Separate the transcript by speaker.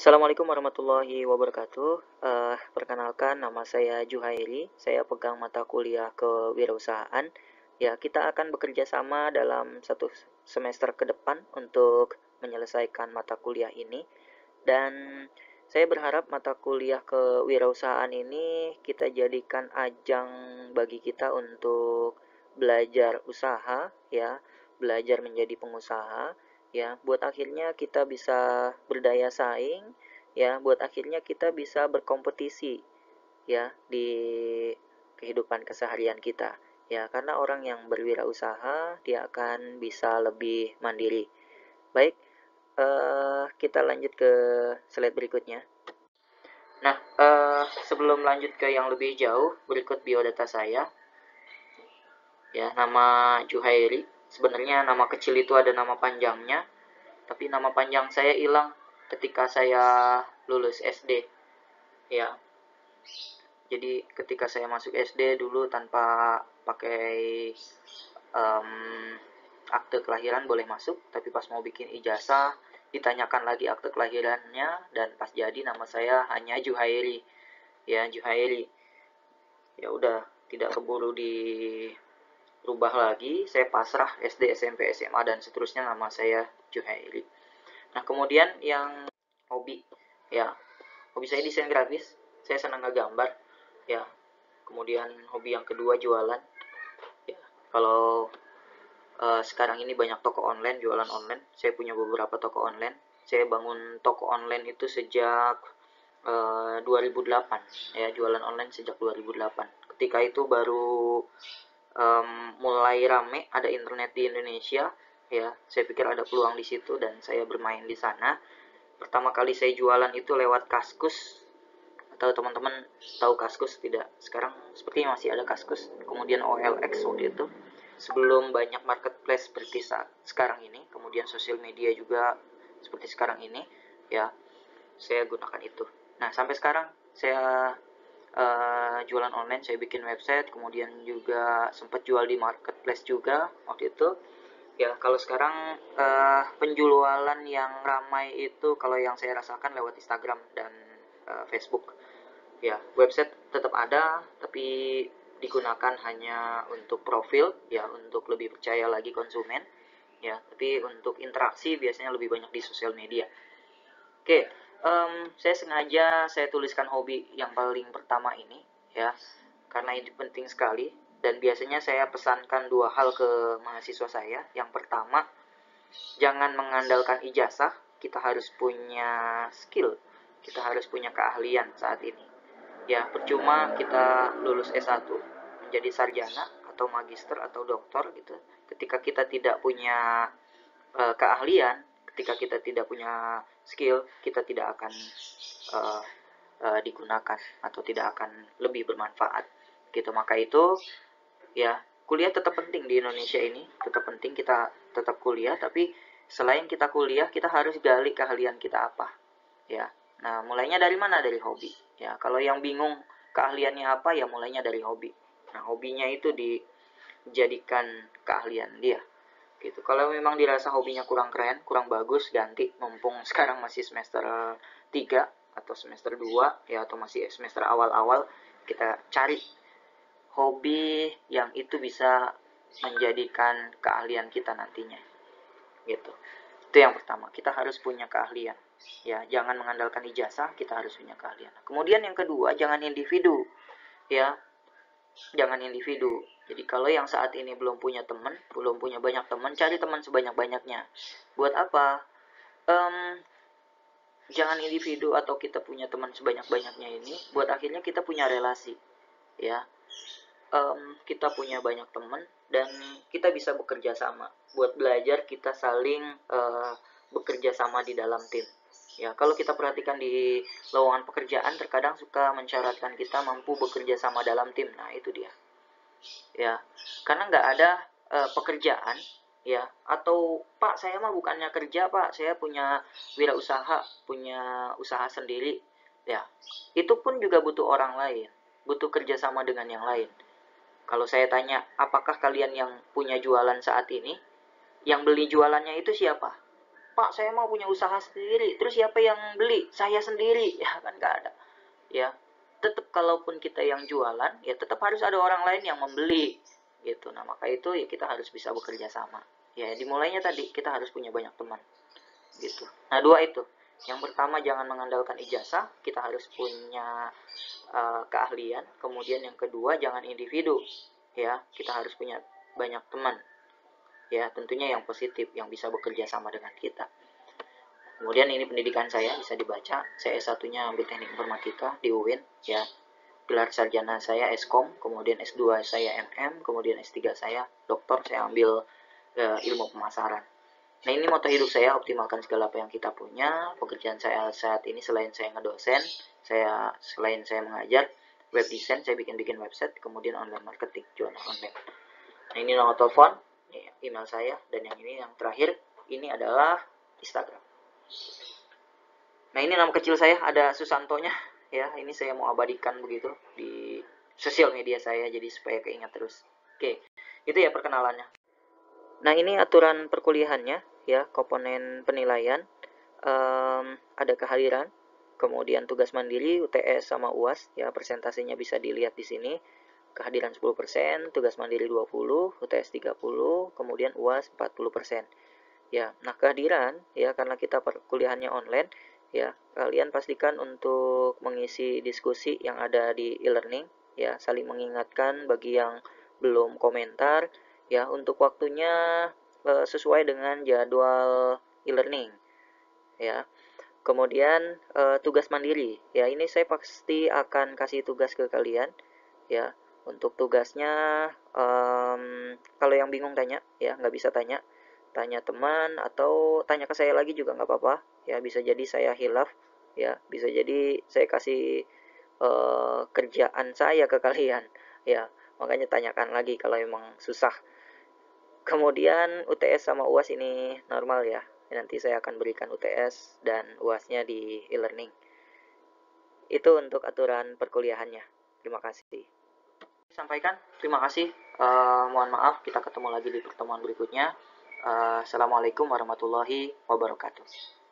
Speaker 1: Assalamualaikum warahmatullahi wabarakatuh. Perkenalkan, nama saya Juhairi. Saya pegang mata kuliah kewirausahaan. Ya, kita akan bekerja sama dalam satu semester ke depan untuk menyelesaikan mata kuliah ini. Dan saya berharap mata kuliah kewirausahaan ini kita jadikan ajang bagi kita untuk belajar usaha, ya, belajar menjadi pengusaha, ya, buat akhirnya kita bisa berdaya saing, ya, buat akhirnya kita bisa berkompetisi, ya, di kehidupan keseharian kita, ya, karena orang yang berwirausaha dia akan bisa lebih mandiri. Baik, kita lanjut ke slide berikutnya. Nah, sebelum lanjut ke yang lebih jauh, berikut biodata saya. Ya, nama Juhairi. Sebenarnya nama kecil itu ada nama panjangnya, tapi nama panjang saya hilang ketika saya lulus SD. Ya, jadi ketika saya masuk SD dulu tanpa pakai um, akte kelahiran boleh masuk, tapi pas mau bikin ijazah ditanyakan lagi akte kelahirannya, dan pas jadi nama saya hanya Juhairi. Ya, Juhairi. Ya udah, tidak keburu dirubah lagi, saya pasrah SD, SMP, SMA dan seterusnya nama saya Juhairi. Nah, kemudian yang hobi, ya, hobi saya desain grafis, saya senang ngegambar, ya. Kemudian hobi yang kedua jualan, ya. Kalau sekarang ini banyak toko online, jualan online, saya punya beberapa toko online. Saya bangun toko online itu sejak 2008, ya, jualan online sejak 2008. Ketika itu baru mulai rame ada internet di Indonesia, ya. Saya pikir ada peluang di situ dan saya bermain di sana. Pertama kali saya jualan itu lewat Kaskus, atau teman-teman tahu Kaskus tidak? Sekarang sepertinya masih ada Kaskus. Kemudian OLX waktu itu, sebelum banyak marketplace seperti sekarang ini, kemudian sosial media juga seperti sekarang ini, ya, saya gunakan itu. Nah, sampai sekarang saya jualan online, saya bikin website, kemudian juga sempat jual di marketplace juga waktu itu. Ya, kalau sekarang penjualan yang ramai itu kalau yang saya rasakan lewat Instagram dan Facebook. Ya, website tetap ada, tapi digunakan hanya untuk profil, ya, untuk lebih percaya lagi konsumen, ya. Tapi untuk interaksi biasanya lebih banyak di sosial media. Oke, saya sengaja saya tuliskan hobi yang paling pertama ini, ya, karena ini penting sekali. Dan biasanya saya pesankan dua hal ke mahasiswa saya. Yang pertama, jangan mengandalkan ijazah, kita harus punya skill, kita harus punya keahlian saat ini. Ya, percuma kita lulus S1 menjadi sarjana atau magister atau doktor gitu. Ketika kita tidak punya keahlian, ketika kita tidak punya skill, kita tidak akan uh, digunakan atau tidak akan lebih bermanfaat gitu. Maka itu, ya, kuliah tetap penting di Indonesia ini, tetap penting kita tetap kuliah, tapi selain kita kuliah kita harus gali keahlian kita apa, ya. Nah, mulainya dari mana? Dari hobi, ya. Kalau yang bingung keahliannya apa, ya mulainya dari hobi. Nah, hobinya itu dijadikan keahlian dia gitu. Kalau memang dirasa hobinya kurang keren, kurang bagus, ganti. Mumpung sekarang masih semester 3 atau semester 2, ya, atau masih semester awal-awal, kita cari hobi yang itu bisa menjadikan keahlian kita nantinya gitu. Itu yang pertama, kita harus punya keahlian, ya. Jangan mengandalkan ijazah, kita harus punya keahlian. Kemudian yang kedua, jangan individu, ya, jangan individu. Jadi kalau yang saat ini belum punya teman, belum punya banyak teman, cari teman sebanyak-banyaknya. Buat apa? Jangan individu atau kita punya teman sebanyak-banyaknya ini, buat akhirnya kita punya relasi, ya. Kita punya banyak teman dan kita bisa bekerja sama. Buat belajar kita saling bekerja sama di dalam tim. Ya, kalau kita perhatikan di lowongan pekerjaan terkadang suka mensyaratkan kita mampu bekerja sama dalam tim. Nah, itu dia. Ya, karena nggak ada pekerjaan, ya, atau Pak saya mah bukannya kerja Pak, saya punya wirausaha, punya usaha sendiri, ya, itu pun juga butuh orang lain, butuh kerjasama dengan yang lain. Kalau saya tanya apakah kalian yang punya jualan saat ini, yang beli jualannya itu siapa? Pak saya mau punya usaha sendiri, terus siapa yang beli? Saya sendiri. Ya kan nggak ada. Ya, tetap kalaupun kita yang jualan, ya tetap harus ada orang lain yang membeli gitu. Nah maka itu ya kita harus bisa bekerja sama. Ya dimulainya tadi kita harus punya banyak teman gitu. Nah dua itu, yang pertama jangan mengandalkan ijazah, kita harus punya keahlian. Kemudian yang kedua jangan individu, ya kita harus punya banyak teman, ya tentunya yang positif yang bisa bekerja sama dengan kita. Kemudian ini pendidikan saya bisa dibaca, saya S1-nya ambil teknik informatika di UIN, ya gelar sarjana saya Eskom, kemudian S2 saya MM, kemudian S3 saya doktor, saya ambil ilmu pemasaran. Nah ini moto hidup saya, optimalkan segala apa yang kita punya. Pekerjaan saya saat ini selain saya ngedosen, selain saya mengajar, web design, saya bikin website, kemudian online marketing, jualan online. Nah ini nomor telepon, email saya, dan yang ini yang terakhir, ini adalah Instagram. Nah ini nama kecil saya, ada Susantonya, ya ini saya mau abadikan begitu di sosial media saya, jadi supaya keingat terus. Oke, itu ya perkenalannya. Nah ini aturan perkuliahannya, ya komponen penilaian, ada kehadiran, kemudian tugas mandiri, UTS sama UAS, ya persentasenya bisa dilihat di sini. Kehadiran 10%, tugas mandiri 20%, UTS 30%, kemudian UAS 40%. Ya, nah kehadiran ya karena kita perkuliahannya online, ya kalian pastikan untuk mengisi diskusi yang ada di e-learning, ya saling mengingatkan bagi yang belum komentar, ya untuk waktunya sesuai dengan jadwal e-learning, ya. Kemudian tugas mandiri, ya ini saya pasti akan kasih tugas ke kalian, ya. Untuk tugasnya, kalau yang bingung tanya, ya nggak bisa tanya teman atau tanya ke saya lagi juga nggak apa-apa, ya bisa jadi saya hilaf, ya bisa jadi saya kasih kerjaan saya ke kalian, ya makanya tanyakan lagi kalau emang susah. Kemudian UTS sama UAS ini normal ya, nanti saya akan berikan UTS dan UASnya di e-learning. Itu untuk aturan perkuliahannya. Terima kasih. Sampaikan, terima kasih. Mohon maaf, kita ketemu lagi di pertemuan berikutnya. Assalamualaikum warahmatullahi wabarakatuh.